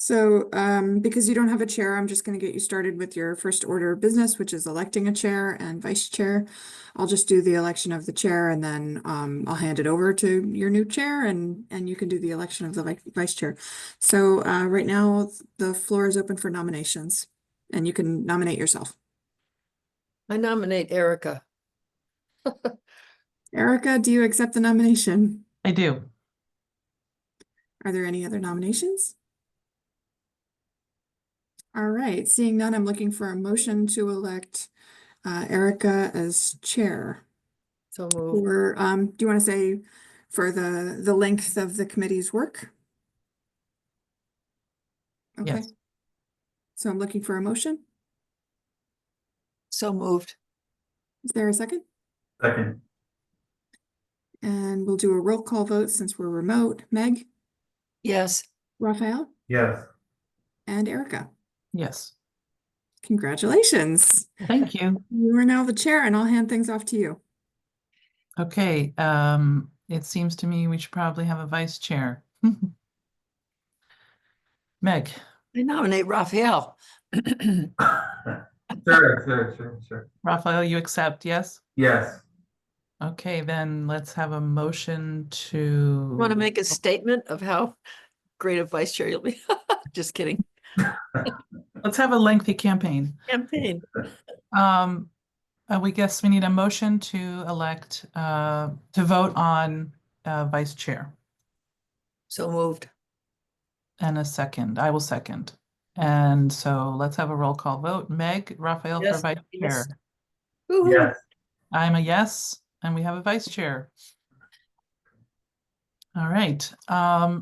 So, because you don't have a chair, I'm just going to get you started with your first order of business, which is electing a chair and vice chair. I'll just do the election of the chair and then I'll hand it over to your new chair and you can do the election of the vice chair. So, right now the floor is open for nominations and you can nominate yourself. I nominate Erica. Erica, do you accept the nomination? I do. Are there any other nominations? All right, seeing none, I'm looking for a motion to elect Erica as chair. So moved. Or do you want to say for the length of the committee's work? Okay, Yes. so I'm looking for a motion. So moved. Is there a second? Second. And we'll do a roll call vote since we're remote. Meg, Yes. Raphael, Yes. and Erica. Yes. Congratulations. Thank you. You are now the chair and I'll hand things off to you. Okay. It seems to me we should probably have a vice chair. Meg. I nominate Raphael. Sure. Raphael, you accept, yes? Yes. Okay, then let's have a motion to. Want to make a statement of how great a vice chair you'll be? Just kidding. Let's have a lengthy campaign. Campaign. We guess we need a motion to elect, to vote on vice chair. So moved. And a second. I will second. And so let's have a roll call vote. Meg, Raphael for Yes, vice yes. chair. Woo-hoo. Yes. I'm a yes, and we have a vice chair. All right. Our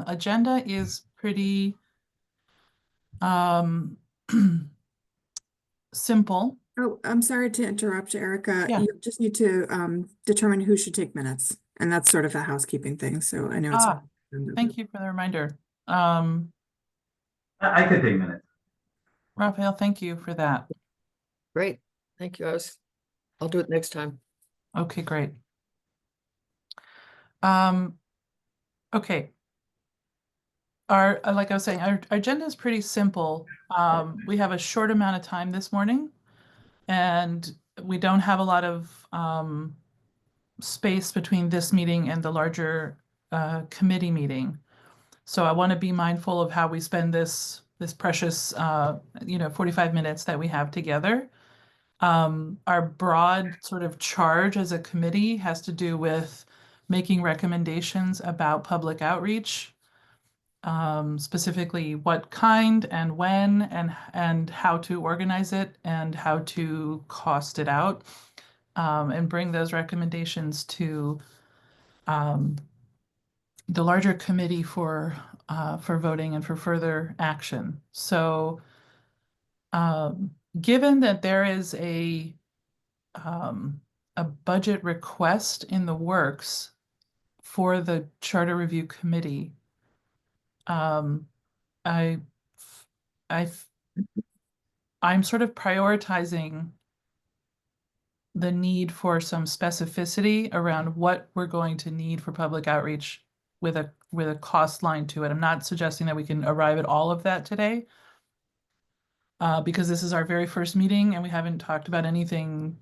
agenda is pretty simple. Oh, I'm sorry to interrupt, Erica. Yeah. You just need to determine who should take minutes. And that's sort of a housekeeping thing. So I know it's. Thank you for the reminder. I could take minutes. Raphael, thank you for that. Great. Thank you. I'll do it next time. Okay, great. Okay. Like I was saying, our agenda is pretty simple. We have a short amount of time this morning, and we don't have a lot of space between this meeting and the larger committee meeting. So I want to be mindful of how we spend this precious 45 minutes that we have together. Our broad sort of charge as a committee has to do with making recommendations about public outreach, specifically what kind and when and how to organize it and how to cost it out, and bring those recommendations to the larger committee for voting and for further action. So given that there is a budget request in the works for the Charter Review Committee, I'm sort of prioritizing the need for some specificity around what we're going to need for public outreach with a cost line to it. I'm not suggesting that we can arrive at all of that today, because this is our very first meeting and we haven't talked about anything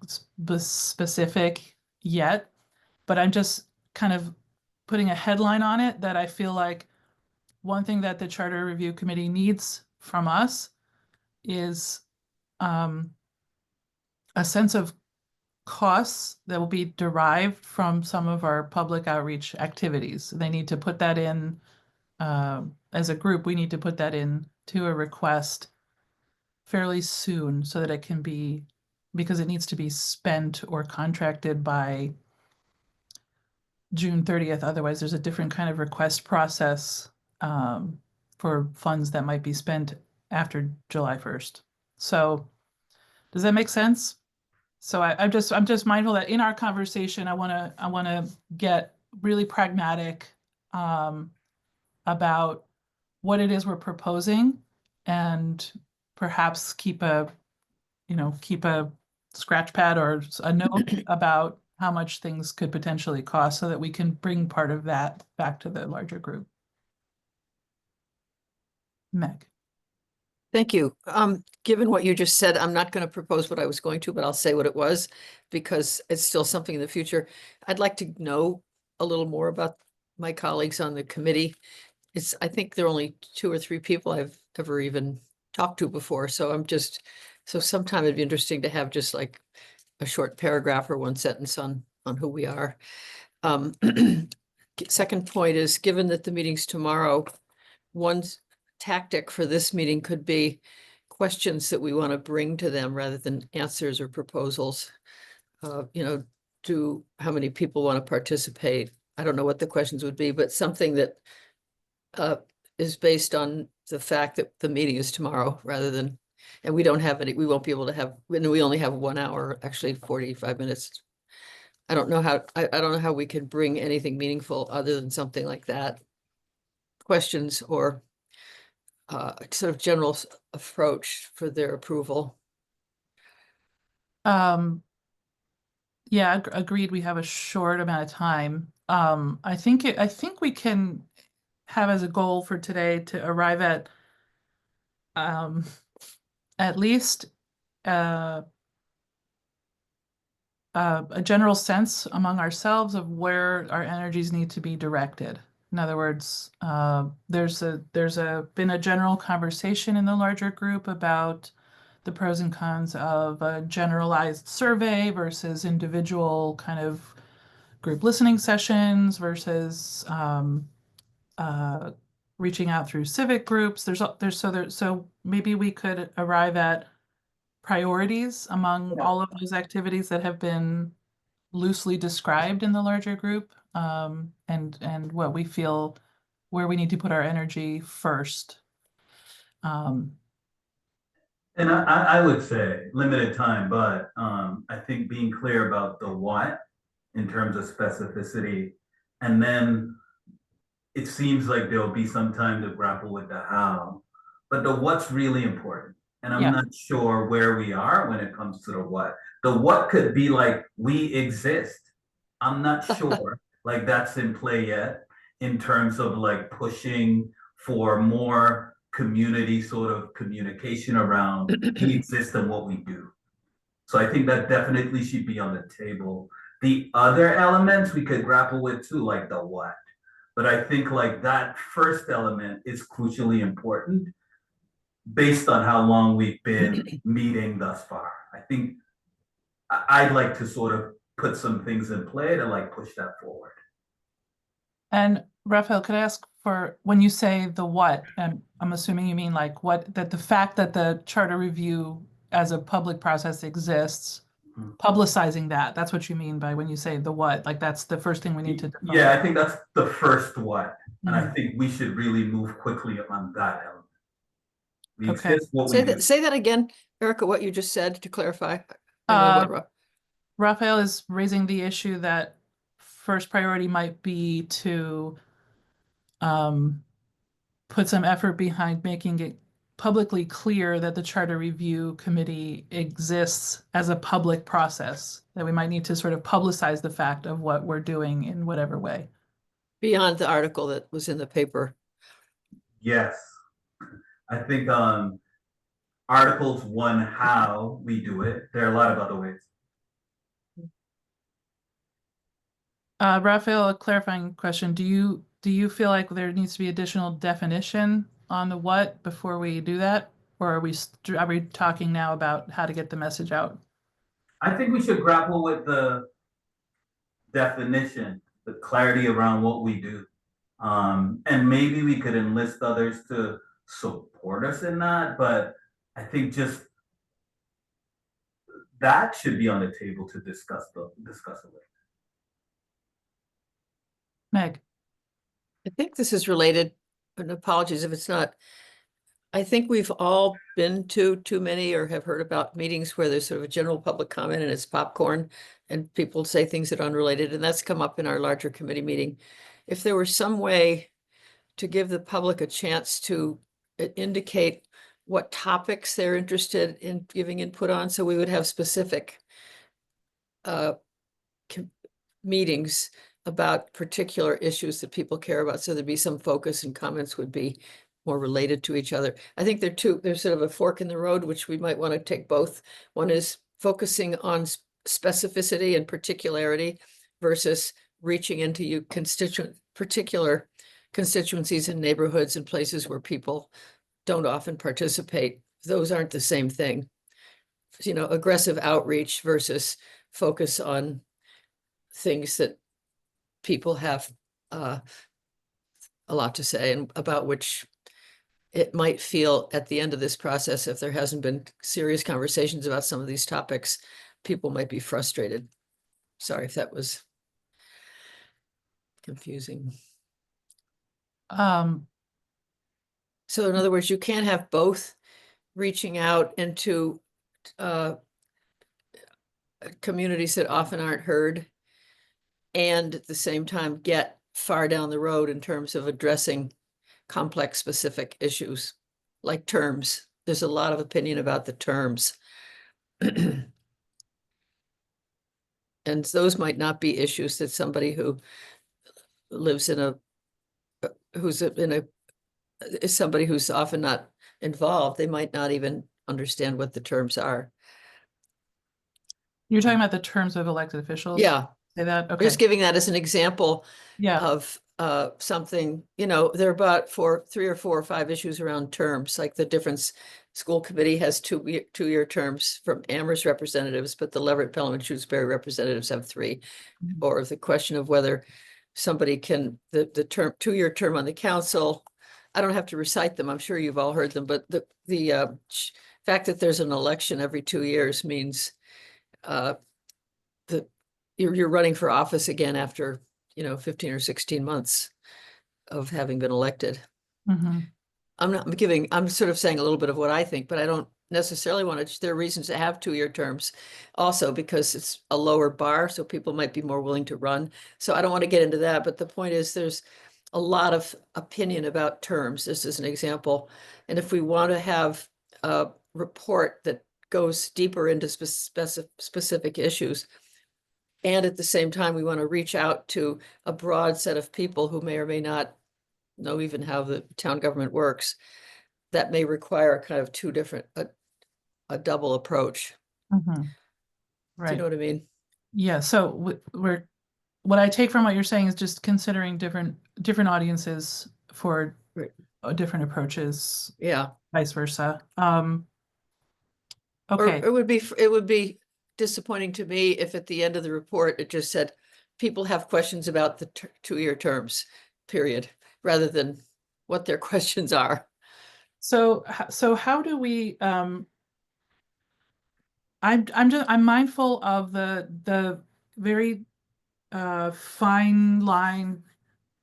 specific yet, but I'm just kind of putting a headline on it that I feel like one thing that the Charter Review Committee needs from us is a sense of costs that will be derived from some of our public outreach activities. They need to put that in, as a group, we need to put that in to a request fairly soon so that it can be, because it needs to be spent or contracted by June 30th. Otherwise, there's a different kind of request process for funds that might be spent after July 1st. So does that make sense? So I'm just mindful that in our conversation, I want to get really pragmatic about what it is we're proposing, and perhaps keep a scratch pad or a note about how much things could potentially cost so that we can bring part of that back to the larger group. Meg. Thank you. Given what you just said, I'm not going to propose what I was going to, but I'll say what it was because it's still something in the future. I'd like to know a little more about my colleagues on the committee. I think there are only 2 or 3 people I've ever even talked to before, so sometime it'd be interesting to have just like a short paragraph or 1 sentence on who we are. Second point is, given that the meeting's tomorrow, one tactic for this meeting could be questions that we want to bring to them rather than answers or proposals. How many people want to participate? I don't know what the questions would be, but something that is based on the fact that the meeting is tomorrow rather than, and we won't be able to have, and we only have 1 hour, actually 45 minutes. I don't know how we could bring anything meaningful other than something like that. Questions or sort of general approach for their approval. Yeah, agreed. We have a short amount of time. I think we can have as a goal for today to arrive at least a general sense among ourselves of where our energies need to be directed. In other words, there's been a general conversation in the larger group about the pros and cons of a generalized survey versus individual kind of group listening sessions versus reaching out through civic groups. So maybe we could arrive at priorities among all of those activities that have been loosely described in the larger group, and what we feel where we need to put our energy first. And I would say limited time, but I think being clear about the what in terms of specificity, and then it seems like there'll be some time to grapple with the how, but the what's really important. And I'm Yeah. not sure where we are when it comes to the what. The what could be like, we exist. I'm not sure like that's in play yet in terms of like pushing for more community sort of communication around we exist and what we do. So I think that definitely should be on the table. The other elements we could grapple with too, like the what. But I think like that first element is crucially important based on how long we've been meeting thus far. I think I'd like to sort of put some things in play to like push that forward. And Raphael, could I ask for, when you say the what, and I'm assuming you mean like that the fact that the charter review as a public process exists, publicizing that's what you mean by when you say the what, like that's the first thing we need to. Yeah, I think that's the first what. And I think we should really move quickly on that element. We Okay. exist, what we do. Say that again, Erica, what you just said to clarify. Raphael is raising the issue that first priority might be to put some effort behind making it publicly clear that the Charter Review Committee exists as a public process, that we might need to sort of publicize the fact of what we're doing in whatever way. Beyond the article that was in the paper. Yes. I think articles 1, how we do it. There are a lot of other ways. Raphael, a clarifying question. Do you feel like there needs to be additional definition on the what before we do that? Or are we talking now about how to get the message out? I think we should grapple with the definition, the clarity around what we do. And maybe we could enlist others to support us in that, but I think just that should be on the table to discuss a little. Meg. I think this is related, and apologies if it's not. I think we've all been to too many or have heard about meetings where there's sort of a general public comment and it's popcorn and people say things that are unrelated, and that's come up in our larger committee meeting. If there were some way to give the public a chance to indicate what topics they're interested in giving input on, so we would have specific meetings about particular issues that people care about, so there'd be some focus and comments would be more related to each other. I think there's sort of a fork in the road, which we might want to take both. One is focusing on specificity and particularity versus reaching into particular constituencies and neighborhoods and places where people don't often participate. Those aren't the same thing. You know, aggressive outreach versus focus on things that people have a lot to say and about which it might feel at the end of this process, if there hasn't been serious conversations about some of these topics, people might be frustrated. Sorry if that was confusing. Um, So in other words, you can't have both reaching out into communities that often aren't heard and at the same time get far down the road in terms of addressing complex specific issues like terms. There's a lot of opinion about the terms. And those might not be issues that somebody who lives in is somebody who's often not involved. They might not even understand what the terms are. you're talking about the terms of elected officials? Yeah, Say that, okay, just giving that as an example yeah, of something, you know, there are about 3 or 4 or 5 issues around terms, like the difference. School committee has 2-year terms from Amherst representatives, but the Leverett, Pelham, and Shrewsbury representatives have 3. Mhm. Or the question of whether somebody can, the term 2-year term on the council. I don't have to recite them. I'm sure you've all heard them, but the fact that there's an election every 2 years means that you're running for office again after, you know, 15 or 16 months of having been elected. Mhm. I'm sort of saying a little bit of what I think, but I don't necessarily want to, there are reasons to have 2-year terms also because it's a lower bar, so people might be more willing to run. So I don't want to get into that, but the point is there's a lot of opinion about terms. This is an example. And if we want to have a report that goes deeper into specific issues, and at the same time, we want to reach out to a broad set of people who may or may not know even how the town government works, that may require kind of a double approach. Mhm. Do you Right, know what I mean? yeah, so what I take from what you're saying is just considering different audiences for Right. different approaches, Yeah. vice versa. Or Okay, it would be disappointing to me if at the end of the report, it just said, people have questions about the 2-year terms, period, rather than what their questions are. so how do we, I'm mindful of the very fine line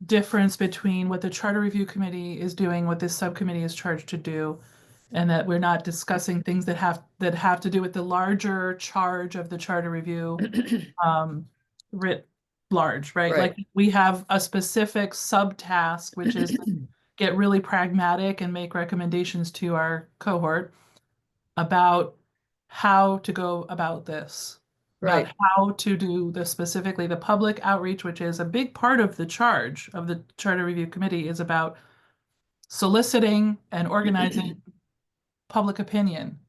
difference between what the Charter Review Committee is doing, what this subcommittee is charged to do, and that we're not discussing things that have to do with the larger charge of the Charter Review writ large, right? Right. Like we have a specific subtask, which is get really pragmatic and make recommendations to our cohort about how to go about this, about Right. how to do specifically the public outreach, which is a big part of the charge of the Charter Review Committee, is about soliciting and organizing public opinion.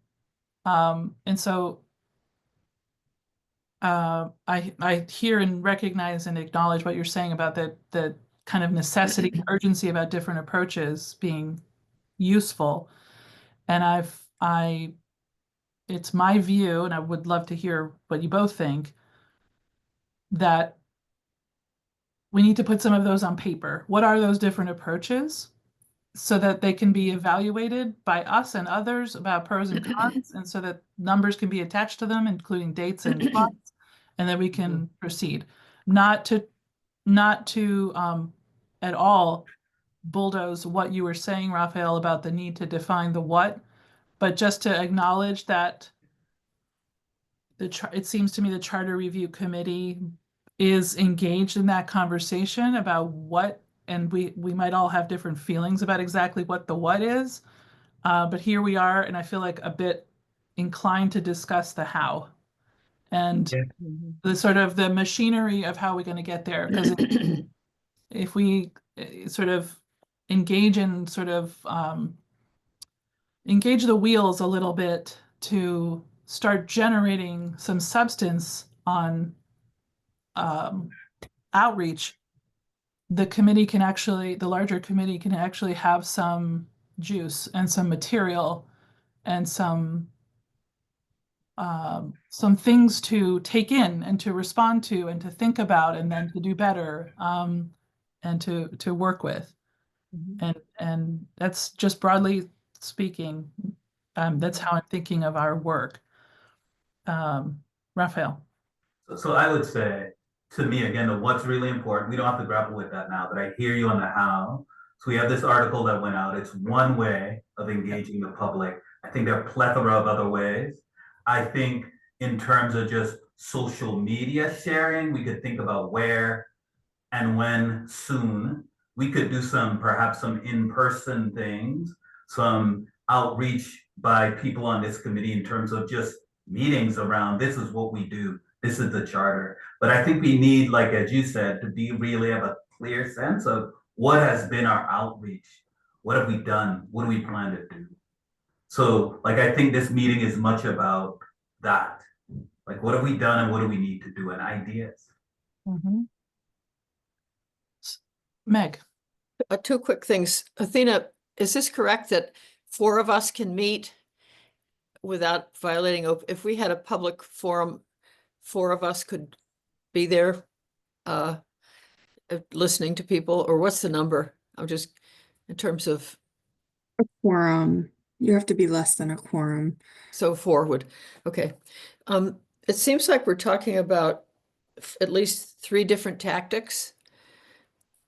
And so I hear and recognize and acknowledge what you're saying about the kind of necessity and urgency about different approaches being useful. And it's my view, and I would love to hear what you both think, that we need to put some of those on paper. What are those different approaches so that they can be evaluated by us and others about pros and cons, and so that numbers can be attached to them, including dates and costs, and then we can proceed. Not to at all bulldoze what you were saying, Raphael, about the need to define the what, but just to acknowledge that it seems to me the Charter Review Committee is engaged in that conversation about what, and we might all have different feelings about exactly what the what is, but here we are, and I feel like a bit inclined to discuss the how and Yeah. the sort of the machinery of how we're going to get there. Because if we sort of engage in sort of engage the wheels a little bit to start generating some substance on outreach, the larger committee can actually have some juice and some material and some things to take in and to respond to and to think about and then to do better, and to work with. And that's just broadly speaking, that's how I'm thinking of our work. Raphael. So I would say, to me, again, the what's really important, we don't have to grapple with that now, but I hear you on the how. So we have this article that went out. It's one way of engaging the public. I think there are a plethora of other ways. I think in terms of just social media sharing, we could think about where and when soon. We could do perhaps some in-person things, some outreach by people on this committee in terms of just meetings around this is what we do, this is the charter. But I think we need, like as you said, to be really have a clear sense of what has been our outreach, what have we done, what do we plan to do. So like I think this meeting is much about that. Like what have we done and what do we need to do and ideas. Meg. Two quick things. Athena, is this correct that 4 of us can meet without violating if we had a public forum, 4 of us could be there listening to people, or what's the number? I'm just in terms of A quorum. You have to be less than a quorum. so 4 would, okay. It seems like we're talking about at least 3 different tactics.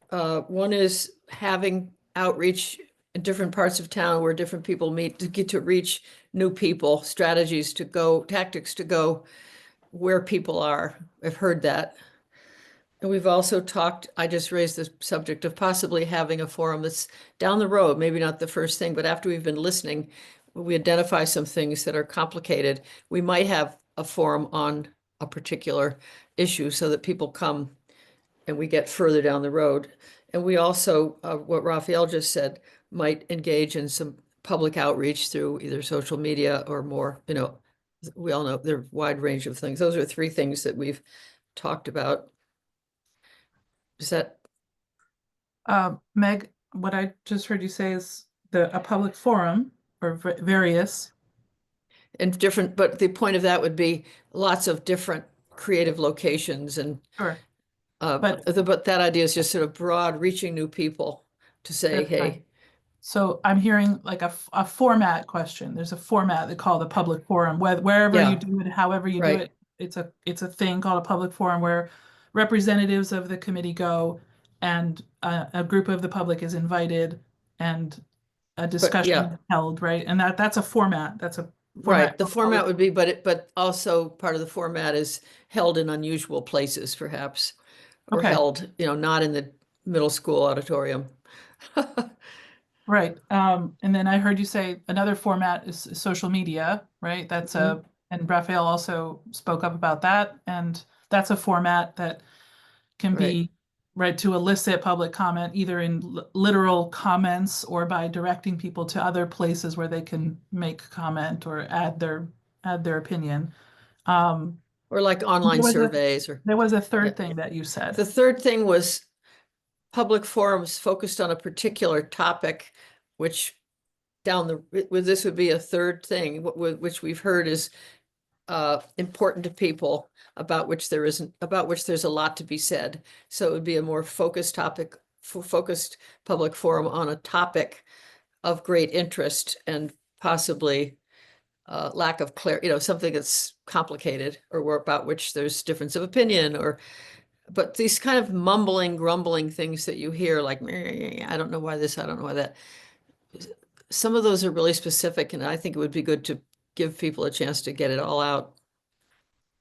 One is having outreach in different parts of town where different people meet to get to reach new people, strategies to go, tactics to go where people are. I've heard that. And we've also talked, I just raised the subject of possibly having a forum that's down the road, maybe not the first thing, but after we've been listening, we identify some things that are complicated. We might have a forum on a particular issue so that people come and we get further down the road. And we also, what Raphael just said, might engage in some public outreach through either social media or more, we all know there are a wide range of things. Those are 3 things that we've talked about. Is that? Meg, what I just heard you say is a public forum or various. And different, but the point of that would be lots of different creative locations and Sure. but that idea is just sort of broad, reaching new people to say, That's hey. fine. So I'm hearing like a format question. There's a format they call the public forum. Wherever Yeah. you do it, however you do Right. it, it's a thing called a public forum where representatives of the committee go and a group of the public is invited and a discussion yeah. is held, right? And that's a format. That's a Right. The for format public- would be, but also part of the format is held in unusual places, perhaps, or Okay. held, not in the middle school auditorium. Right. And then I heard you say another format is social media, right? That's and Raphael also spoke up about that. And that's a format that can be right to elicit public comment, either in literal comments or by directing people to other places where they can make comment or add their opinion. Or like online surveys there was a third thing that you said. The third thing was public forums focused on a particular topic, which this would be a third thing, which we've heard is important to people, about which there's a lot to be said. So it would be a more focused topic, focused public forum on a topic of great interest and possibly lack of clarity, something that's complicated or about which there's difference of opinion, but these kind of mumbling, grumbling things that you hear, like, I don't know why this, I don't know why that. Some of those are really specific, and I think it would be good to give people a chance to get it all out.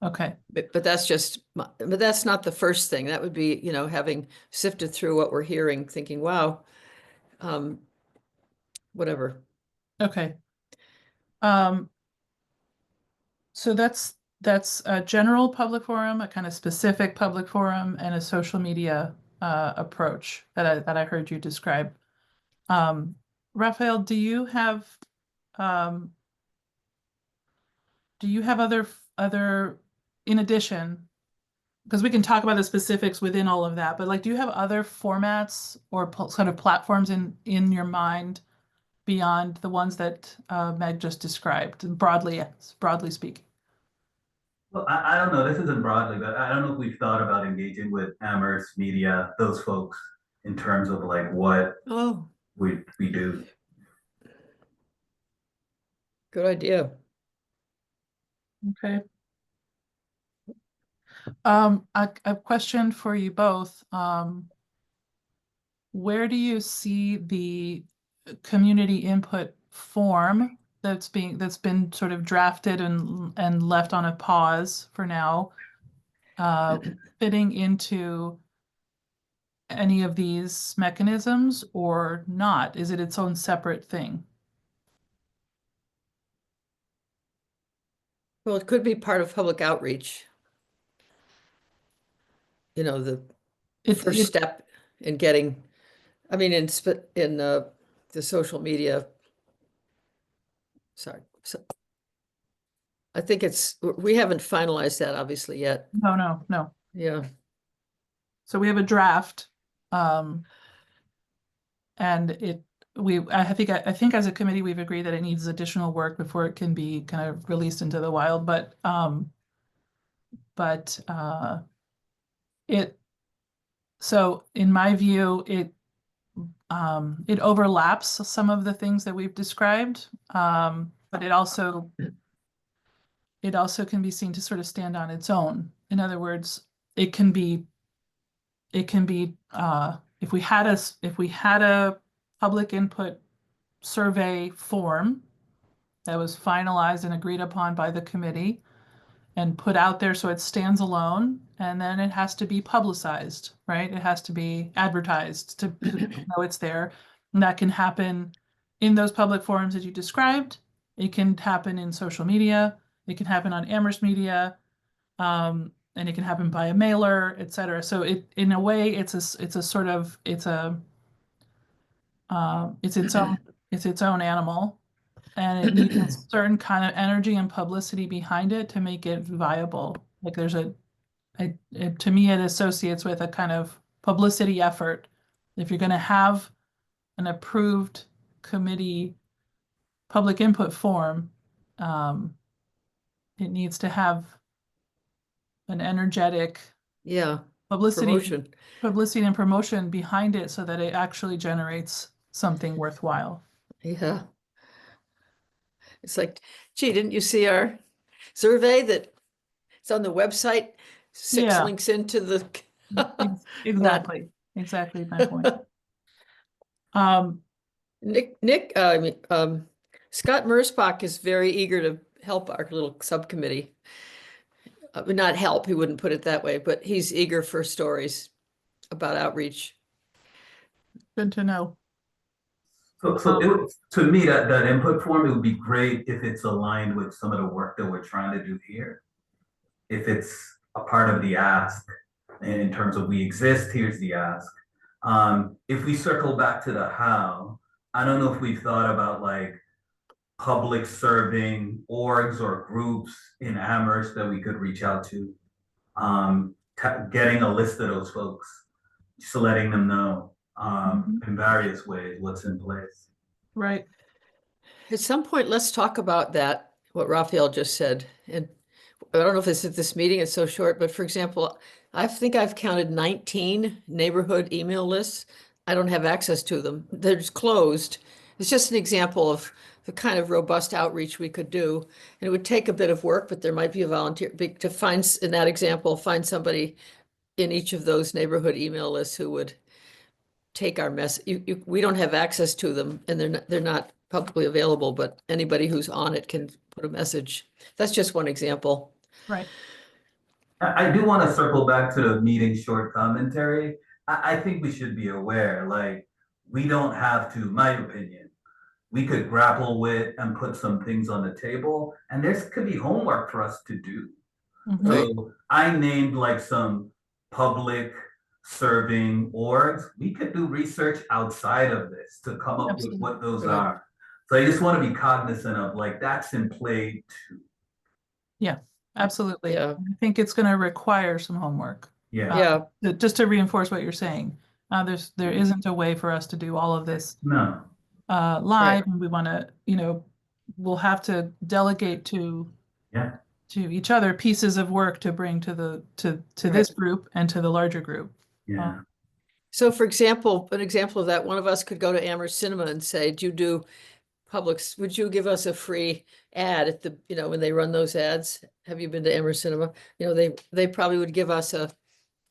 Okay. But that's not the first thing. That would be, having sifted through what we're hearing, thinking, wow, whatever. Okay. So that's a general public forum, a kind of specific public forum, and a social media approach that I heard you describe. Raphael, do you have other, in addition, because we can talk about the specifics within all of that, but like, do you have other formats or sort of platforms in your mind beyond the ones that Meg just described, broadly speaking? Well, I don't know, this isn't broadly, but I don't know if we've thought about engaging with Amherst Media, those folks, in terms of like what Oh, we do. good idea. Okay. A question for you both. Where do you see the community input form that's been sort of drafted and left on a pause for now, fitting into any of these mechanisms or not? Is it its own separate thing? Well, it could be part of public outreach. You know, the first step in getting, I mean, in the social media. Sorry. So I think we haven't finalized that obviously yet. No. Yeah. So we have a draft, and I think as a committee, we've agreed that it needs additional work before it can be kind of released into the wild, but so in my view, it overlaps some of the things that we've described, but it also can be seen to sort of stand on its own. In other words, it can be if we had a public input survey form that was finalized and agreed upon by the committee and put out there so it stands alone, and then it has to be publicized, right? It has to be advertised to know it's there. And that can happen in those public forums that you described. It can happen in social media. It can happen on Amherst Media. And it can happen by a mailer, et cetera. So in a way, it's its own animal, and it needs a certain kind of energy and publicity behind it to make it viable. Like to me, it associates with a kind of publicity effort. If you're going to have an approved committee public input form, it needs to have an energetic Yeah. publicity Promotion. and promotion behind it so that it actually generates something worthwhile. Yeah. It's like, gee, didn't you see our survey that it's on the website? 6 Yeah. links into the. Exactly my point. Scott Mersbach is very eager to help our little subcommittee. Not help, he wouldn't put it that way, but he's eager for stories about outreach. Good to know. To me, that input form, it would be great if it's aligned with some of the work that we're trying to do here. If it's a part of the ask, in terms of we exist, here's the ask. If we circle back to the how, I don't know if we've thought about like public serving orgs or groups in Amherst that we could reach out to. Getting a list of those folks, just letting them know in various ways what's in place. Right. At some point, let's talk about that, what Raphael just said. And I don't know if it's at this meeting, it's so short, but for example, I think I've counted 19 neighborhood email lists. I don't have access to them. They're just closed. It's just an example of the kind of robust outreach we could do. And it would take a bit of work, but there might be a volunteer to find, in that example, find somebody in each of those neighborhood email lists who would take our message. We don't have access to them, and they're not publicly available, but anybody who's on it can put a message. That's just one example. Right. I do want to circle back to the meeting short commentary. I think we should be aware, like, we don't have to, my opinion, we could grapple with and put some things on the table, and there could be homework for us to do. Mhm. Right. So I named like some public serving orgs, we could do research outside of this to come up with what those Right. are. So I just want to be cognizant of like that's in play too. Yeah, absolutely. Yeah. I think it's going to require some homework. Yeah. Yeah, Just to reinforce what you're saying, there Mm-hmm. isn't a way for us to do all of this No. live, and we want to, we'll have to delegate to Yeah. each other pieces of work to bring to this group and to the larger group. Yeah. so for example, an example of that, one of us could go to Amherst Cinema and say, do you do Publix, would you give us a free ad at the, when they run those ads? Have you been to Amherst Cinema? They probably would give us a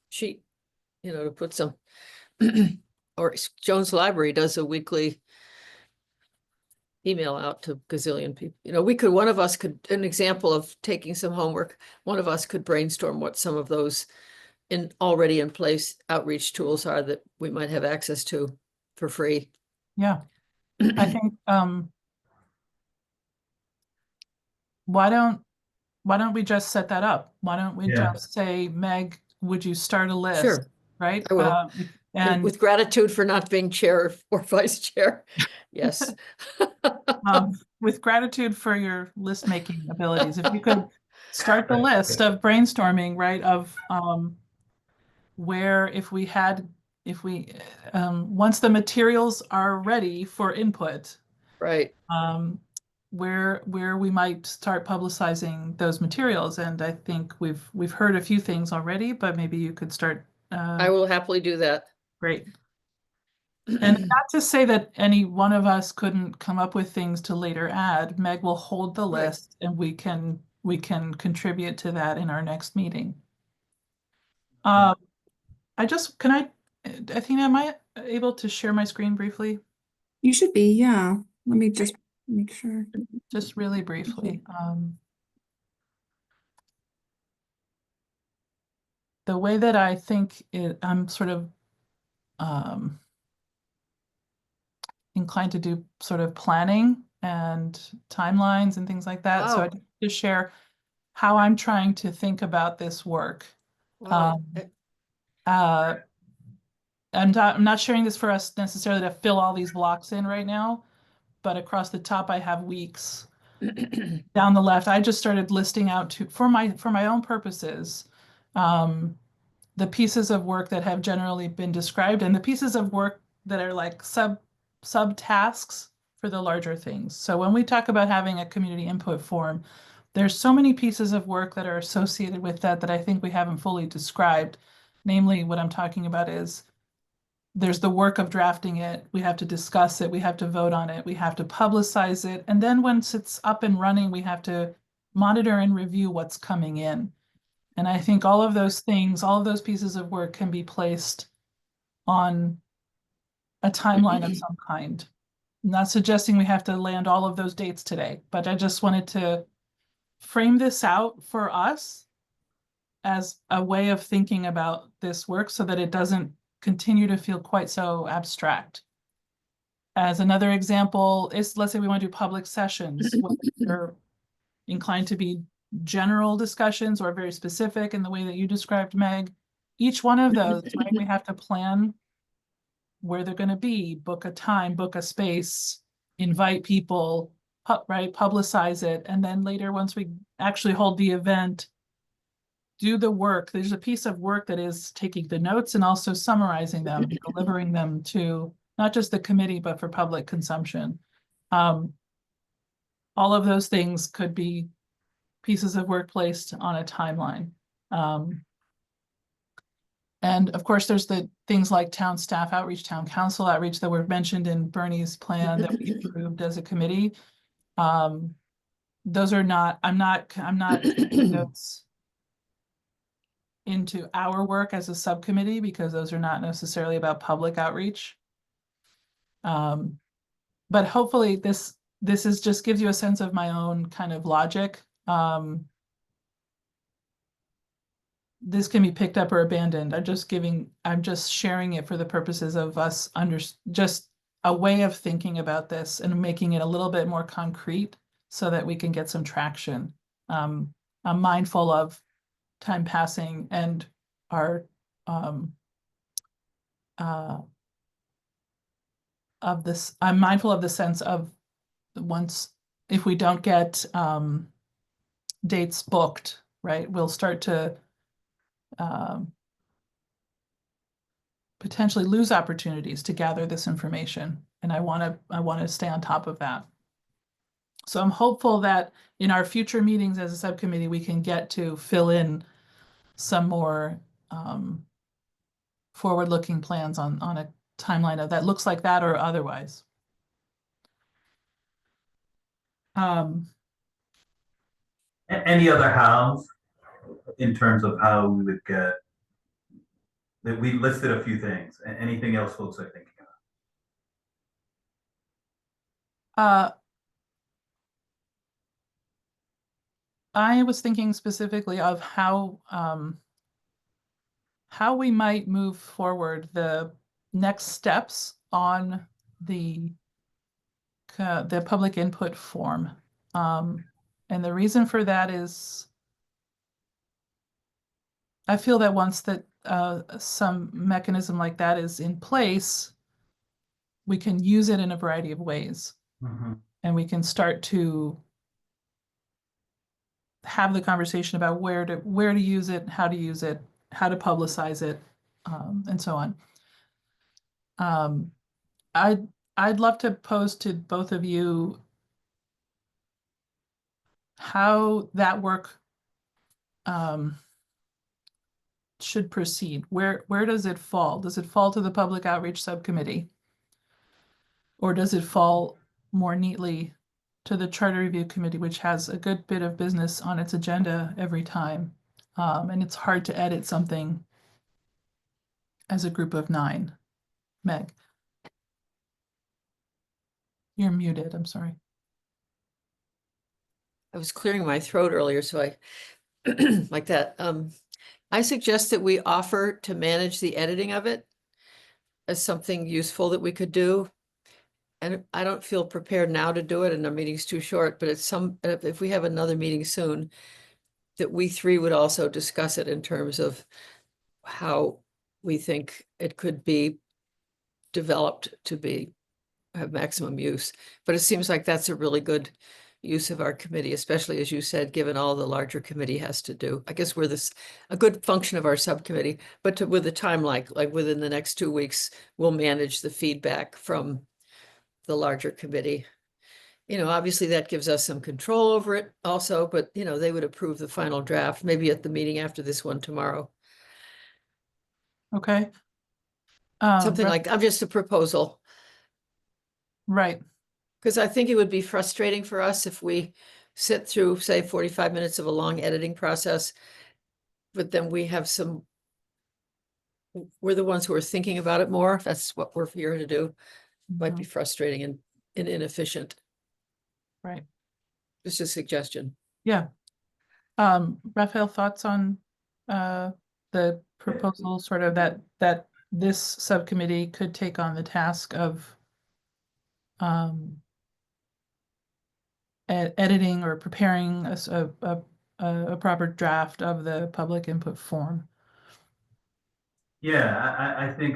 sheet, to put some, or Jones Library does a weekly email out to gazillion people. One of us could, an example of taking some homework, one of us could brainstorm what some of those already in place outreach tools are that we might have access to for free. Yeah, I think, why don't we just set that up? Why don't we Yeah. just say, Meg, would you start a list? Sure, Right? I will. And with gratitude for not being chair or vice chair. Yes. with gratitude for your list making abilities, if you could start the list of brainstorming, right, of where if we once the materials are ready for input, Right. where we might start publicizing those materials. And I think we've heard a few things already, but maybe you could start. I will happily do that. Great. And not to say that any one of us couldn't come up with things to later add. Meg will hold the Right. list, and we can contribute to that in our next meeting. Athena, am I able to share my screen briefly? You should be, yeah. Let me just make sure. Just really briefly. The way that I think I'm sort of inclined to do sort of planning and timelines and things like that. So Wow. I'd like to share how I'm trying to think about this work. Wow. And I'm not sharing this for us necessarily to fill all these blocks in right now, but across the top I have weeks. Down the left, I just started listing out for my own purposes, the pieces of work that have generally been described and the pieces of work that are like sub tasks for the larger things. So when we talk about having a community input form, there's so many pieces of work that are associated with that I think we haven't fully described. Namely, what I'm talking about is there's the work of drafting it. We have to discuss it. We have to vote on it. We have to publicize it. And then once it's up and running, we have to monitor and review what's coming in. And I think all of those things, all of those pieces of work can be placed on a timeline of some kind. I'm not suggesting we have to land all of those dates today, but I just wanted to frame this out for us as a way of thinking about this work so that it doesn't continue to feel quite so abstract. As another example is, let's say we want to do public sessions, where inclined to be general discussions or very specific in the way that you described, Meg. Each one of those, right, we have to plan where they're going to be, book a time, book a space, invite people, right, publicize it. And then later, once we actually hold the event, do the work. There's a piece of work that is taking the notes and also summarizing them, delivering them to not just the committee, but for public consumption. All of those things could be pieces of work placed on a timeline. And of course, there's the things like town staff outreach, town council outreach that were mentioned in Bernie's plan that we approved as a committee. Those are not, I'm not taking those into our work as a subcommittee because those are not necessarily about public outreach. But hopefully this is just gives you a sense of my own kind of logic. This can be picked up or abandoned. I'm just sharing it for the purposes of us just a way of thinking about this and making it a little bit more concrete so that we can get some traction. I'm mindful of time passing and our of this, I'm mindful of the sense of once, if we don't get dates booked, right, we'll start to potentially lose opportunities to gather this information. And I want to stay on top of that. So I'm hopeful that in our future meetings as a subcommittee, we can get to fill in some more forward-looking plans on a timeline of that looks like that or otherwise. Any other hows in terms of how we would get, that we listed a few things. Anything else folks are thinking of? I was thinking specifically of how we might move forward the next steps on the public input form. And the reason for that is I feel that once that some mechanism like that is in place, we can use it in a variety of ways. Mm-hmm. And we can start to have the conversation about where to use it, how to use it, how to publicize it, and so on. I'd love to pose to both of you how that work should proceed. Where does it fall? Does it fall to the Public Outreach Subcommittee? Or does it fall more neatly to the Charter Review Committee, which has a good bit of business on its agenda every time? And it's hard to edit something as a group of 9. Meg. You're muted, I'm sorry. I was clearing my throat earlier, so I like that. I suggest that we offer to manage the editing of it as something useful that we could do. And I don't feel prepared now to do it, and our meeting's too short, but if we have another meeting soon, that we 3 would also discuss it in terms of how we think it could be developed to have maximum use. But it seems like that's a really good use of our committee, especially as you said, given all the larger committee has to do. I guess we're a good function of our subcommittee, but with the time like within the next 2 weeks, we'll manage the feedback from the larger committee. Obviously that gives us some control over it also, but they would approve the final draft, maybe at the meeting after this one tomorrow. Okay. Something like, I'm just a proposal. Right. Because I think it would be frustrating for us if we sit through, say, 45 minutes of a long editing process, but then we're the ones who are thinking about it more. That's what we're here to do. Might be frustrating and inefficient. Right. Just a suggestion. Yeah. Raphael, thoughts on the proposal sort of that this subcommittee could take on the task of editing or preparing a proper draft of the public input form? Yeah, I think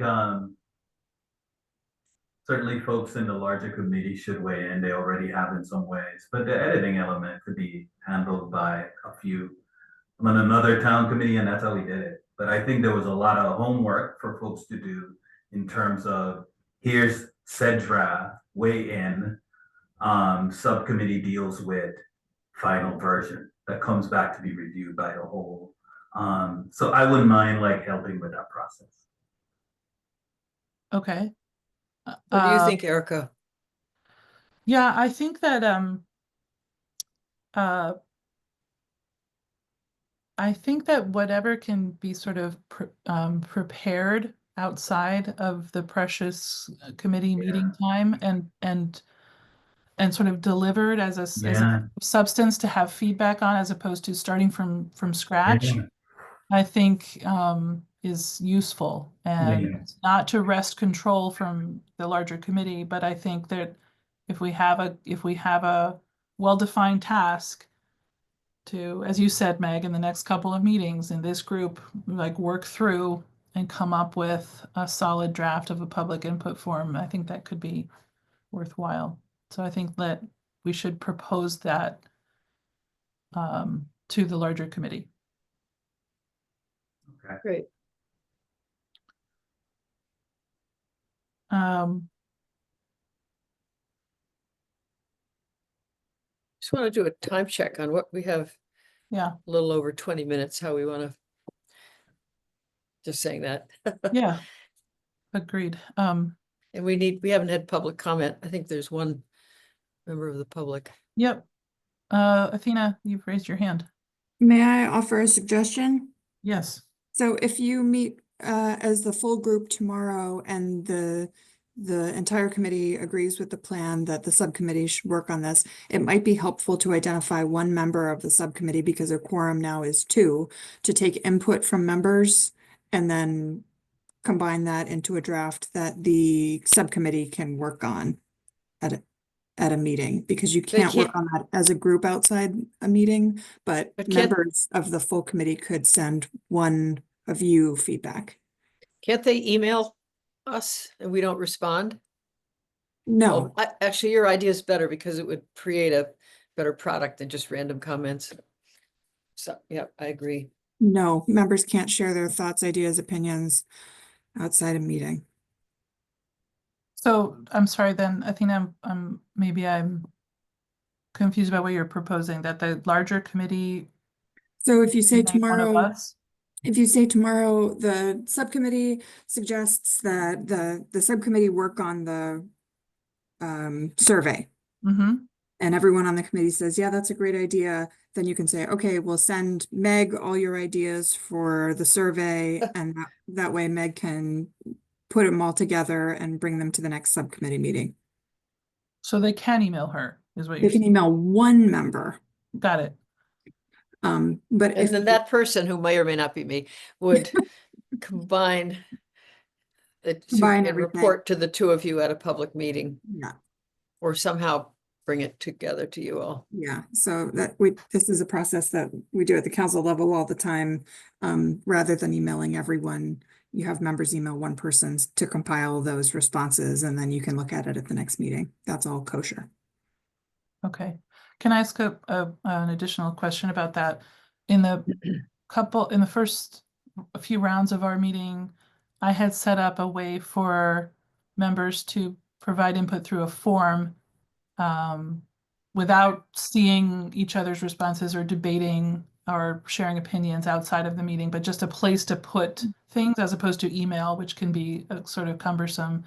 certainly folks in the larger committee should weigh in. They already have in some ways, but the editing element could be handled by a few. I'm on another town committee, and that's how we did it. But I think there was a lot of homework for folks to do in terms of here's said draft, weigh in, subcommittee deals with final version that comes back to be reviewed by the whole. So I wouldn't mind helping with that process. Okay. What do you think, Erica? Yeah, I think that I think that whatever can be sort of prepared outside of the precious committee meeting time and sort of delivered as a substance to have feedback on, as opposed to starting from scratch, I think is useful, and not to wrest control from the larger committee. But I think that if we have a well-defined task to, as you said, Meg, in the next couple of meetings in this group, work through and come up with a solid draft of a public input form, I think that could be worthwhile. So I think that we should propose that to the larger committee. Okay. Great. Just want to do a time check on what we have. Yeah, A little over 20 minutes, how we want to. Just saying that. yeah, agreed. And we haven't had public comment. I think there's one member of the public. Yep. Athena, you've raised your hand. May I offer a suggestion? Yes. So if you meet as the full group tomorrow and the entire committee agrees with the plan that the subcommittee should work on this, it might be helpful to identify one member of the subcommittee, because a quorum now is 2, to take input from members and then combine that into a draft that the subcommittee can work on at a meeting, because you can't work on that as a group outside a meeting, but But can't- members of the full committee could send one of you feedback. Can't they email us and we don't respond? No, Actually, your idea is better because it would create a better product than just random comments. So, yeah, I agree. no, members can't share their thoughts, ideas, opinions outside a meeting. So I'm sorry then, Athena, maybe I'm confused about what you're proposing, that the larger committee. So if you say name one of tomorrow, us? the subcommittee suggests that the subcommittee work on the survey, Mm-hmm. and everyone on the committee says, yeah, that's a great idea, then you can say, okay, we'll send Meg all your ideas for the survey, and that way Meg can put them all together and bring them to the next subcommittee meeting. So they can email her, is what They you're can saying. email one member. Got it. But And if then that person, who may or may not be me, would combine it Combine and everything. report to the 2 of you at a public meeting, yeah, or somehow bring it together to you all. yeah, so this is a process that we do at the council level all the time. Rather than emailing everyone, you have members email one person to compile those responses, and then you can look at it at the next meeting. That's all kosher. Okay. Can I ask an additional question about that? In the first few rounds of our meeting, I had set up a way for members to provide input through a form without seeing each other's responses or debating or sharing opinions outside of the meeting, but just a place to put things as opposed to email, which can be sort of cumbersome.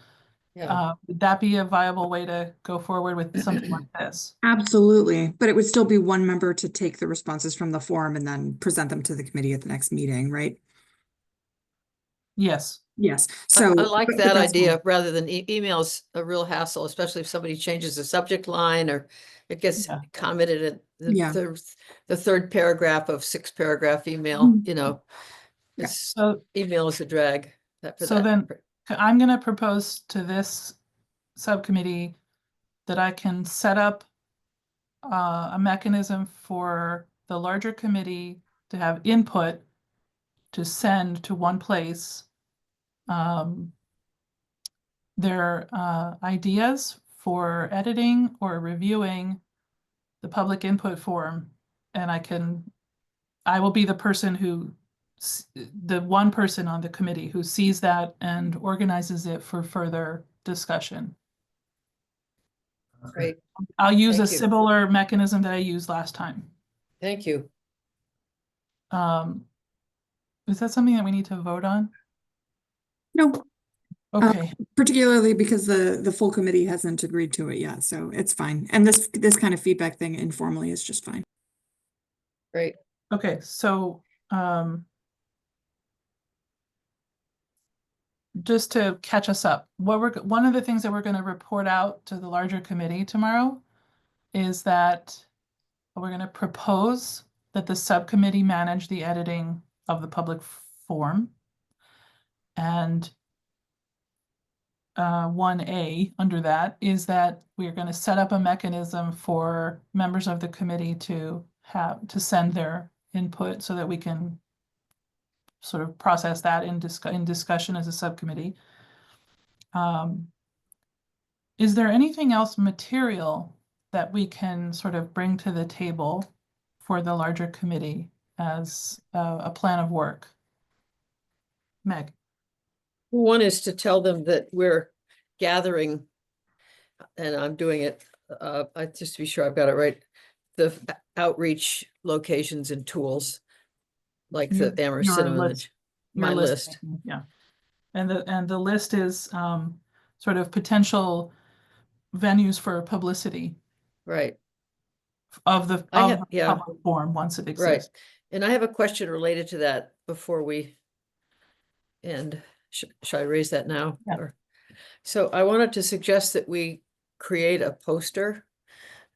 Yeah, Would that be a viable way to go forward with something like this? Absolutely, but it would still be one member to take the responses from the forum and then present them to the committee at the next meeting, right? Yes. Yes, I so. like but that that's fine. idea rather than emails, a real hassle, especially if somebody changes the subject line or it gets Yeah. commented at Yeah. the 3rd paragraph of 6-paragraph email, Mhm. you know. Yeah. It's So email is a drag. then I'm going to propose to this subcommittee that I can set up a mechanism for the larger committee to have input to send to one place their ideas for editing or reviewing the public input form. And I will be the person the one person on the committee who sees that and organizes it for further discussion. Great, I'll use a Thank you. similar mechanism that I used last time. thank you. Is that something that we need to vote on? No, Okay, particularly because the full committee hasn't agreed to it yet, so it's fine. And this kind of feedback thing informally is just fine. Great. okay, so just to catch us up, one of the things that we're going to report out to the larger committee tomorrow is that we're going to propose that the subcommittee manage the editing of the public form. And 1A under that is that we're going to set up a mechanism for members of the committee to send their input so that we can sort of process that in discussion as a subcommittee. Is there anything else material that we can sort of bring to the table for the larger committee as a plan of work? Meg? One is to tell them that we're gathering, and I'm doing it, just to be sure I've got it right, the outreach locations and tools, like the Amherst Your Cinema, list. my Your list. Yeah. And the list is sort of potential venues for publicity Right, of the I have, yeah, public forum once it right. exists. And I have a question related to that before we end. Should I raise that now? Yeah. Or- So I wanted to suggest that we create a poster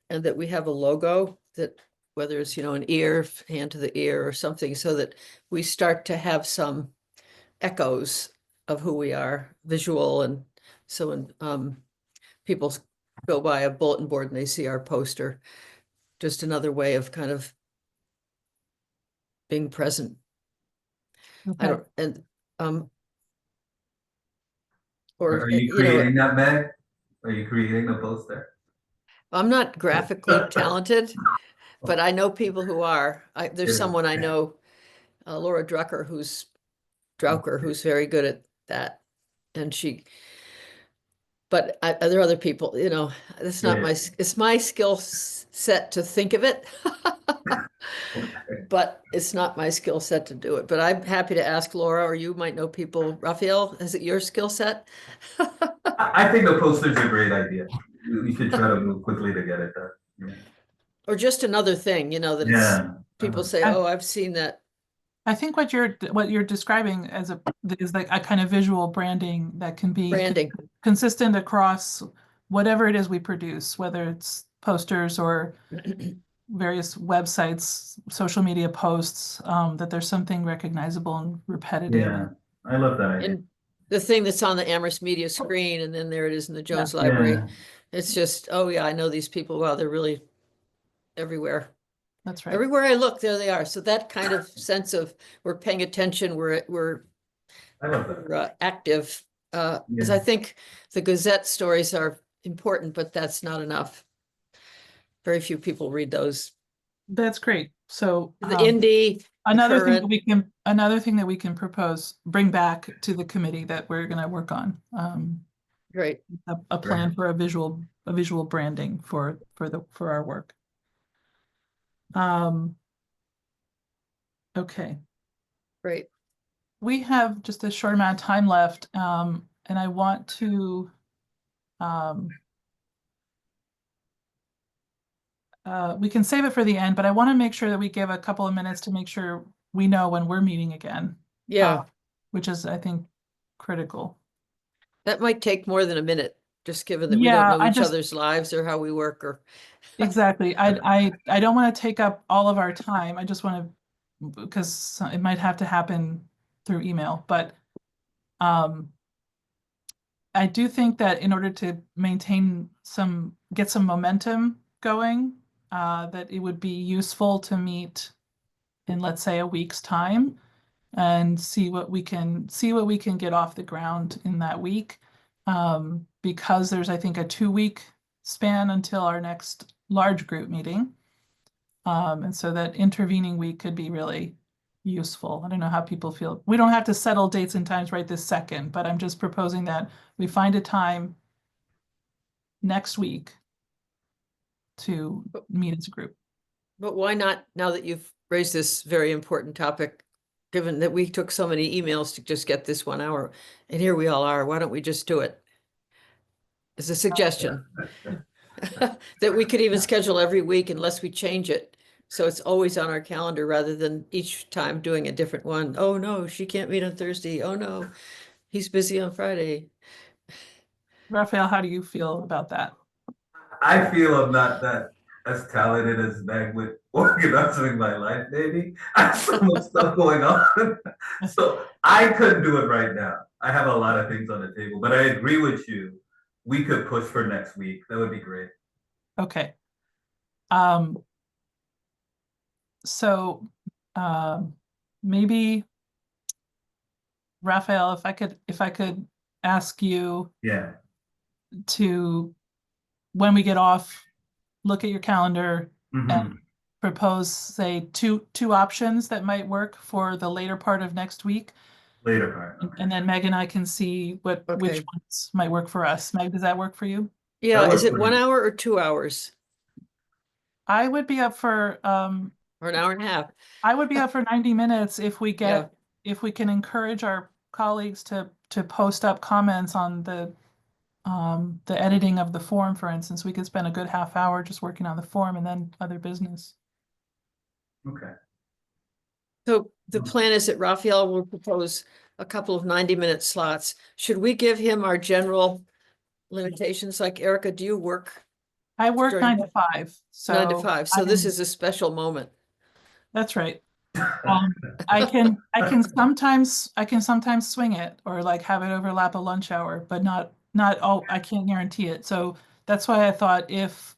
and that we have a logo that, whether it's, an ear, hand to the ear or something, so that we start to have some echoes of who we are, visual. And so when people go by a bulletin board and they see our poster, just another way of kind of being present. I Okay. don't, and, or, Are you creating that, Meg? Are you creating the poster? I'm not graphically talented, but I know people who are. There's Yeah. someone I know, Laura Drucker, who's very good at that. And but there are other people, it's not Yeah. it's my skill set to think of it. But it's not my skill set to do it. But I'm happy to ask Laura, or you might know people. Raphael, is it your skill set? I think the poster's a great idea. We should try to move quickly to get it done. Yeah. Or just another thing, that it's, Yeah. people say, I- oh, I've seen that. I think what you're describing is like a kind of visual branding that can be Branding. consistent across whatever it is we produce, whether it's posters or various websites, social media posts, that there's something recognizable and repetitive. Yeah. I love that idea. And the thing that's on the Amherst Media screen, and then there it is in the Jones Library. Yeah. It's just, oh yeah, I know these people. Wow, they're really everywhere. That's right. Everywhere I look, there they are. So that kind of sense of we're paying attention, we're I love that. active. Because Yeah. I think the Gazette stories are important, but that's not enough. Very few people read those. That's great. So The indie, another thing current. that we can propose, bring back to the committee that we're going to work on. Great. A plan for a visual branding for our work. Okay. Great. We have just a short amount of time left, and I want to we can save it for the end, but I want to make sure that we give a couple of minutes to make sure we know when we're meeting again. Yeah. Which is, I think, critical. That might take more than a minute, just given that Yeah, we don't know I each just- other's lives or how we work or. Exactly. I don't want to take up all of our time. I just want to, because it might have to happen through email, but I do think that in order to get some momentum going, that it would be useful to meet in, let's say, a week's time and see what we can get off the ground in that week. Because there's, I think, a 2-week span until our next large group meeting. And so that intervening week could be really useful. I don't know how people feel. We don't have to settle dates and times right this second, but I'm just proposing that we find a time next week to meet as a group. But why not, now that you've raised this very important topic, given that we took so many emails to just get this 1 hour, and here we all are, why don't we just do it? As a suggestion. That we could even schedule every week unless we change it. So it's always on our calendar rather than each time doing a different one. Oh no, she can't meet on Thursday. Oh no, he's busy on Friday. Raphael, how do you feel about that? I feel I'm not that as talented as Meg with organizing my life, maybe. I have so much stuff going on. So I couldn't do it right now. I have a lot of things on the table, but I agree with you. We could push for next week. That would be great. Okay. So maybe Raphael, if I could ask you Yeah. to, when we get off, look at your calendar Mhm. and propose, say, two options that might work for the later part of next week. Later part. Okay. And then Meg and I can see which Okay. ones might work for us. Meg, does that work for you? Yeah, That is works it for 1 me. hour or 2 hours I would be up for or an hour and a half? I would be up for 90 minutes if we Yeah. get, if we can encourage our colleagues to post up comments on the editing of the form, for instance. We could spend a good half hour just working on the form and then other business. Okay. So the plan is that Raphael will propose a couple of 90-minute slots. Should we give him our general limitations? Like Erica, do you work I work During- 9 to 5, so 9 to 5? So this I'm- is a special moment. that's right. I can sometimes swing it or like have it overlap a lunch hour, but not all, I can't guarantee it. So that's why I thought if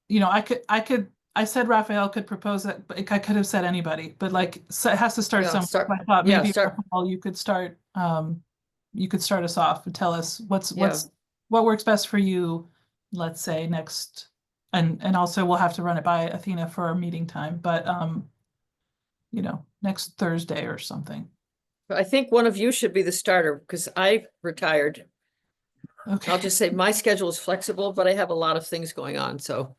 you know, I said Raphael could propose it, but I could have said anybody, but like, so it has to start Yeah, somewhere. start- So I thought yeah, maybe start- Raphael, you could start us off and tell us Yeah. what works best for you, let's say next, and also we'll have to run it by Athena for our meeting time, but you know, next Thursday or something. But I think one of you should be the starter because I retired. Okay. I'll just say my schedule is flexible, but I have a lot of things going on, so.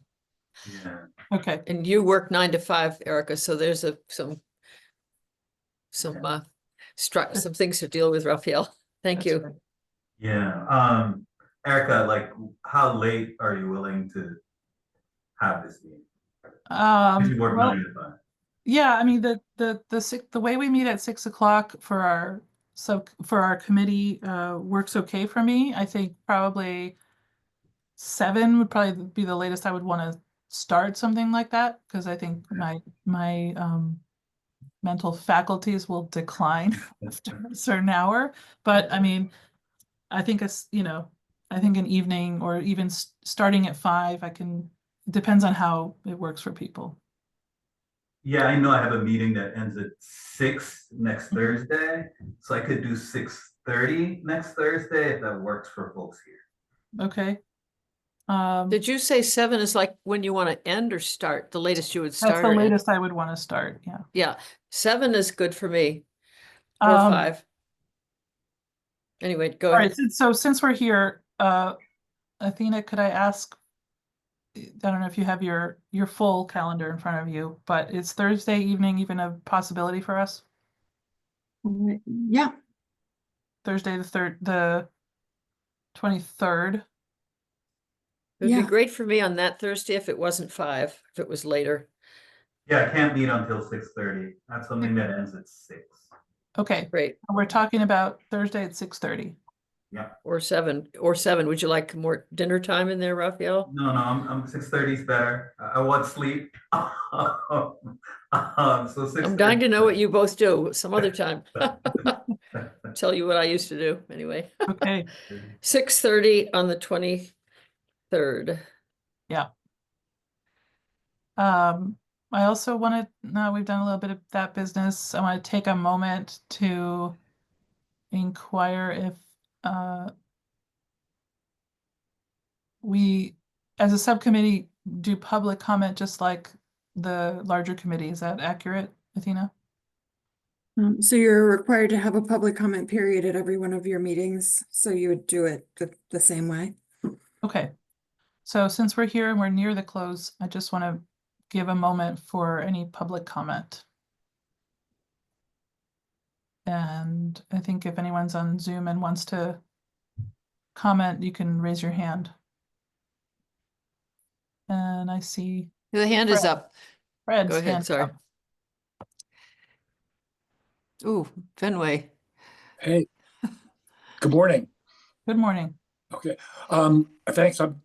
Yeah. Okay. And you work 9 to 5, Erica, so there's some things to deal with, Raphael. Thank That's you. right. Yeah. Erica, like, how late are you willing to have this meeting? If you work Well, 9 to 5. yeah, I mean, the way we meet at 6 o'clock for our committee works okay for me. I think probably 7 would probably be the latest I would want to start something like that, because I think my mental faculties will decline after a certain hour. But I mean, I think I think an evening or even starting at 5, depends on how it works for people. Yeah, I know I have a meeting that ends at 6 next Mhm. Thursday, so I could do 6:30 next Thursday if that works for folks here. Okay. Did you say 7 is like when you want to end or start? The latest you would That's start? the or end? latest I would want to start, yeah. Yeah, 7 is good for me, or Um, 5. Anyway, go All right, ahead. so since we're here, Athena, could I ask, I don't know if you have your full calendar in front of you, but is Thursday evening even a possibility for us? Yeah, Thursday the 23rd? It would be yeah. great for me on that Thursday if it wasn't 5, if it was later. Yeah, I can't meet until 6:30. That's something that ends at 6. Okay, Great. we're talking about Thursday at 6:30. Yeah. Or 7. Would you like more dinner time in there, Raphael? No, I'm 6:30 is better. I want sleep. So I'm 6:30. dying to know what you both do some other time. Tell you what I used to do anyway. Okay, 6:30 on the 23rd. yeah. I also wanted, now we've done a little bit of that business. I want to take a moment to inquire if we, as a subcommittee, do public comment just like the larger committee. Is that accurate, Athena? So you're required to have a public comment period at every one of your meetings, so you would do it the same way. Okay. So since we're here and we're near the close, I just want to give a moment for any public comment. And I think if anyone's on Zoom and wants to comment, you can raise your hand. And I see The hand is Fred. up. Fred's Go ahead, hand sorry. up. Ooh, Fenway. Hey, good morning. Good morning. Okay, thanks. I've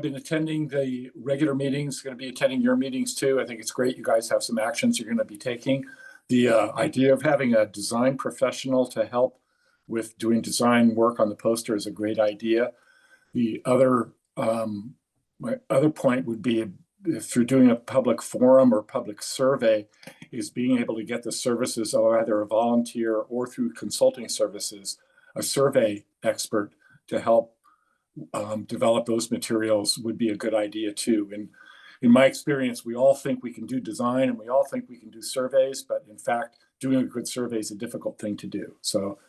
been attending the regular meetings, going to be attending your meetings too. I think it's great. You guys have some actions you're going to be taking. The idea of having a design professional to help with doing design work on the poster is a great idea. The other, my other point would be through doing a public forum or public survey is being able to get the services of either a volunteer or through consulting services, a survey expert to help develop those materials would be a good idea too. And in my experience, we all think we can do design and we all think we can do surveys, but in fact, doing a good survey is a difficult thing to do. So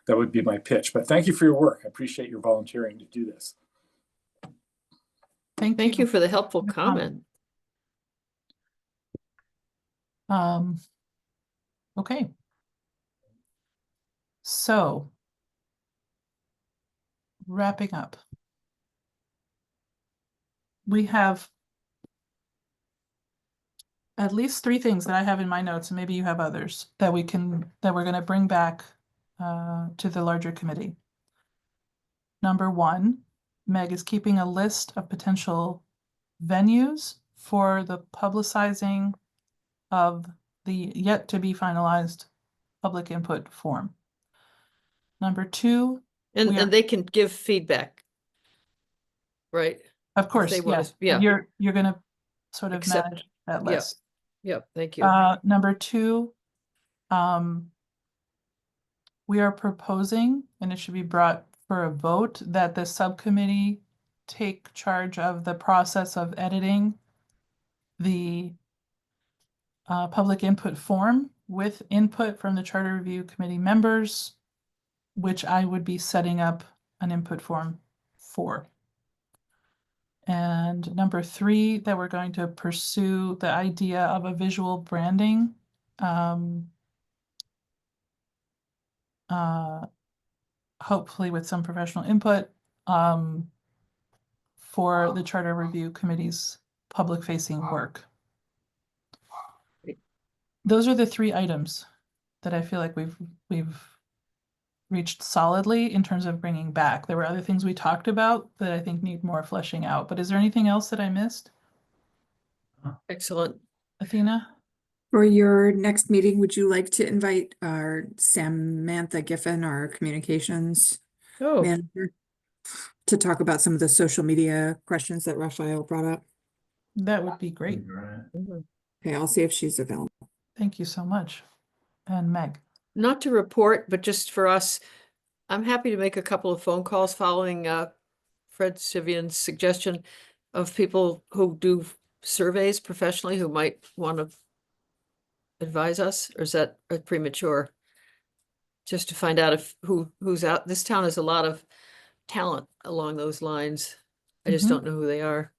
that would be my pitch. But thank you for your work. I appreciate your volunteering to do this. Thank you for the helpful Good comment. Okay. So, wrapping up. We have at least 3 things that I have in my notes, and maybe you have others that we're going to bring back to the larger committee. Number 1, Meg is keeping a list of potential venues for the publicizing of the yet to be finalized public input form. Number 2, And we are- they can give feedback, right? of course, they wanna- yes, yeah. you're going to sort of Accept- manage that yeah. list. Yep, thank you. Number 2, we are proposing, and it should be brought for a vote, that the subcommittee take charge of the process of editing the public input form with input from the Charter Review Committee members, which I would be setting up an input form for. And number 3, that we're going to pursue the idea of a visual branding hopefully with some professional input for the Charter Review Committee's public facing work. Those are the 3 items that I feel like we've reached solidly in terms of bringing back. There were other things we talked about that I think need more fleshing out, but is there anything else that I missed? Excellent. Athena? For your next meeting, would you like to invite our Samantha Giffen, our communications Oh, manager, to talk about some of the social media questions that Raphael brought up? That would be great. mhm. Okay, I'll see if she's available. Thank you so much. And Meg? Not to report, but just for us, I'm happy to make a couple of phone calls following Fred Sivian's suggestion of people who do surveys professionally who might want to advise us, or is that premature? Just to find out if who's out. This town has a lot of talent along those lines. I just Mhm. don't know who they are.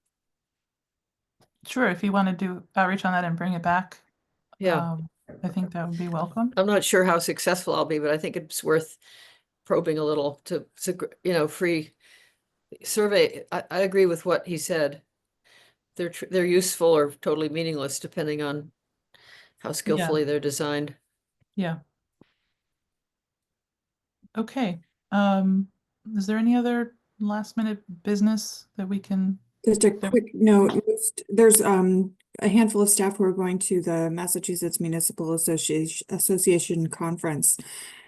Sure, if you want to do outreach on that and bring it back, Yeah, I think that would be welcome. I'm not sure how successful I'll be, but I think it's worth probing a little to free survey. I agree with what he said. They're useful or totally meaningless depending on how skillfully they're designed. Yeah. Okay, is there any other last minute business that we can? Just a There- quick note, there's a handful of staff who are going to the Massachusetts Municipal Association Conference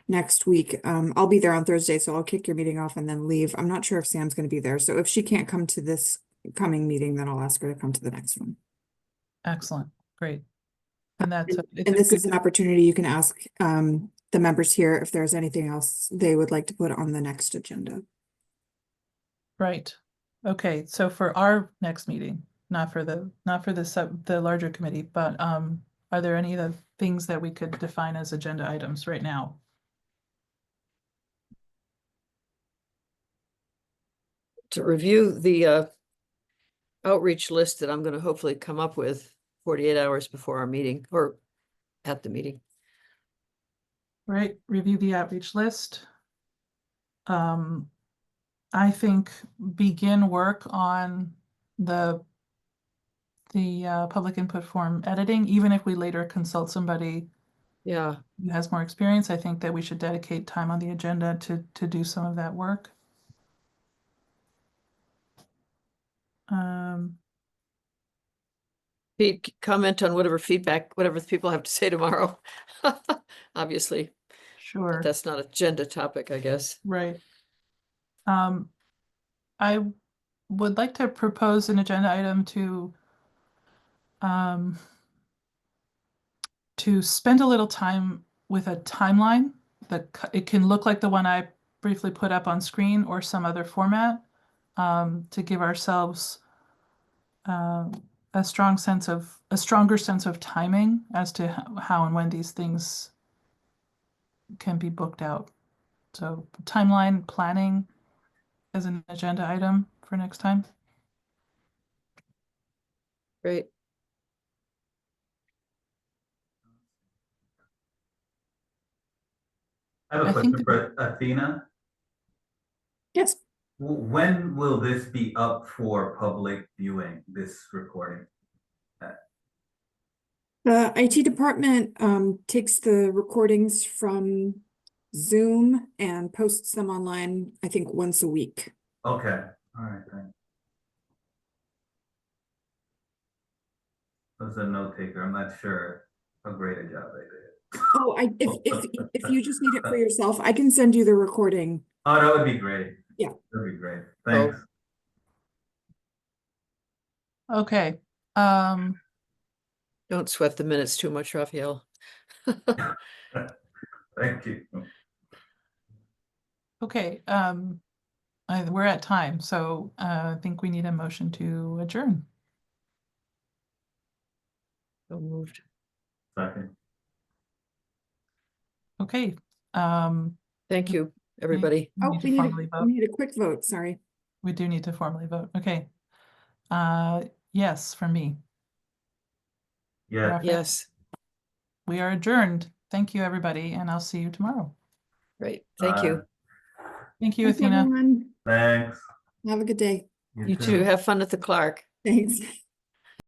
next week. I'll be there on Thursday, so I'll kick your meeting off and then leave. I'm not sure if Sam's going to be there, so if she can't come to this coming meeting, then I'll ask her to come to the next one. Excellent, great. And that's, And this is an opportunity you can ask the members here if there's anything else they would like to put on the next agenda. right. Okay, so for our next meeting, not for the larger committee, but are there any of the things that we could define as agenda items right now? To review the outreach list that I'm going to hopefully come up with 48 hours before our meeting or at the meeting. Right, review the outreach list. I think begin work on the public input form editing, even if we later consult somebody Yeah, who has more experience. I think that we should dedicate time on the agenda to do some of that work. Pete, comment on whatever feedback, whatever people have to say tomorrow. Obviously, Sure. that's not agenda topic, I guess. Right. I would like to propose an agenda item to to spend a little time with a timeline that it can look like the one I briefly put up on screen or some other format, to give ourselves a stronger sense of timing as to how and when these things can be booked out. So timeline planning as an agenda item for next time. Great. I have a I think question for Athena. Yes. When will this be up for public viewing, this recording? The IT department takes the recordings from Zoom and posts them online, I think once a week. Okay, all right, thanks. As a note taker, I'm not sure how great a job I did. Oh, if you just need it for yourself, I can send you the recording. Oh, that would be great. Yeah. That'd be great. Thanks. Okay. Don't sweat the minutes too much, Raphael. Thank you. Okay. We're at time, so I think we need a motion to adjourn. So moved. Second. Okay. Thank you, everybody. We Oh, need to we formally vote. need a quick vote, sorry. We do need to formally vote. Okay. Yes, from me. Yeah. Raphael. Yes, We are adjourned. Thank you, everybody, and I'll see you tomorrow. great. Thank you. Thank you, Thanks, Athena. everyone. Thanks. Have a good day. You too. Have fun at the Clark. Thanks.